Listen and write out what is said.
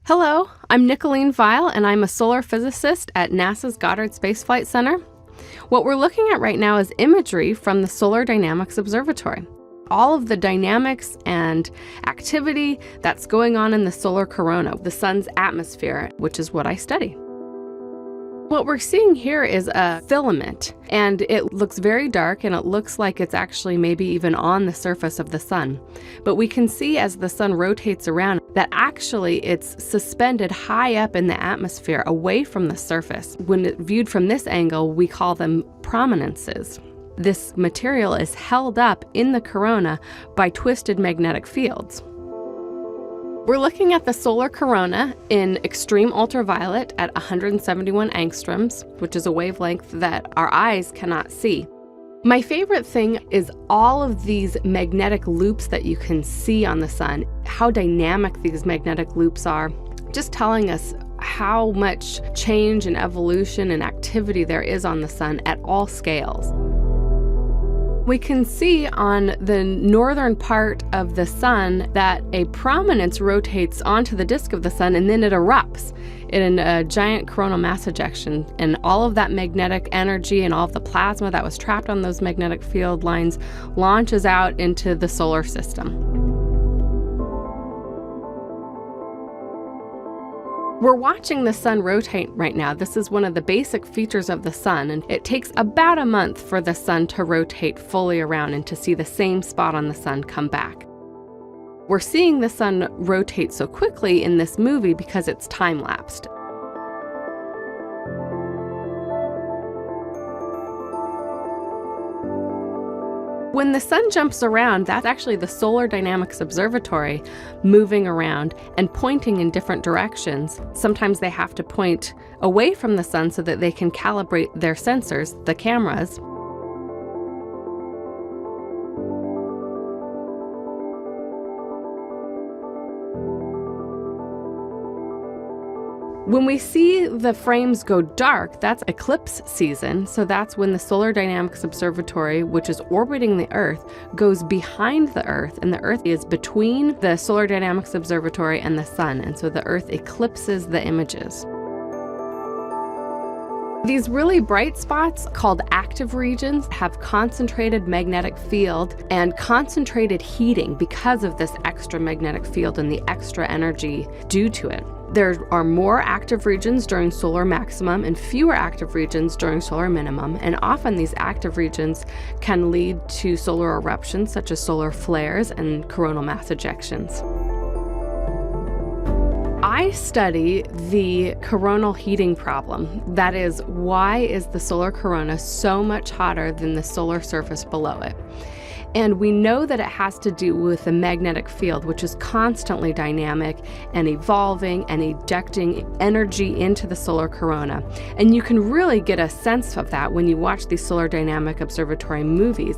Hello, I'm Nicolene Weil, and I'm a solar physicist at NASA's Goddard Space Flight Center. What we're looking at right now is imagery from the Solar Dynamics Observatory. All of the dynamics and activity that's going on in the solar corona, the sun's atmosphere, which is what I study. What we're seeing here is a filament, and it looks very dark, and it looks like it's actually maybe even on the surface of the sun. But we can see as the sun rotates around that actually it's suspended high up in the atmosphere away from the surface. When viewed from this angle, we call them prominences. This material is held up in the corona by twisted magnetic fields. We're looking at the solar corona in extreme ultraviolet at 171 angstroms, which is a wavelength that our eyes cannot see. My favorite thing is all of these magnetic loops that you can see on the sun, how dynamic these magnetic loops are, just telling us how much change and evolution and activity there is on the sun at all scales. We can see on the northern part of the sun that a prominence rotates onto the disk of the sun and then it erupts in a giant coronal mass ejection. And all of that magnetic energy and all of the plasma that was trapped on those magnetic field lines launches out into the solar system. We're watching the sun rotate right now. This is one of the basic features of the sun, and it takes about a month for the sun to rotate fully around and to see the same spot on the sun come back. We're seeing the sun rotate so quickly in this movie because it's time-lapsed. When the sun jumps around, that's actually the Solar Dynamics Observatory moving around and pointing in different directions. Sometimes they have to point away from the sun so that they can calibrate their sensors, the cameras. When we see the frames go dark, that's eclipse season. So that's when the Solar Dynamics Observatory, which is orbiting the Earth, goes behind the Earth, and the Earth is between the Solar Dynamics Observatory and the sun, and so the Earth eclipses the images. These really bright spots, called active regions, have concentrated magnetic field and concentrated heating because of this extra magnetic field and the extra energy due to it. There are more active regions during solar maximum and fewer active regions during solar minimum, and often these active regions can lead to solar eruptions such as solar flares and coronal mass ejections. I study the coronal heating problem. That is, why is the solar corona so much hotter than the solar surface below it? And we know that it has to do with the magnetic field, which is constantly dynamic and evolving and ejecting energy into the solar corona. And you can really get a sense of that when you watch these Solar Dynamic Observatory movies.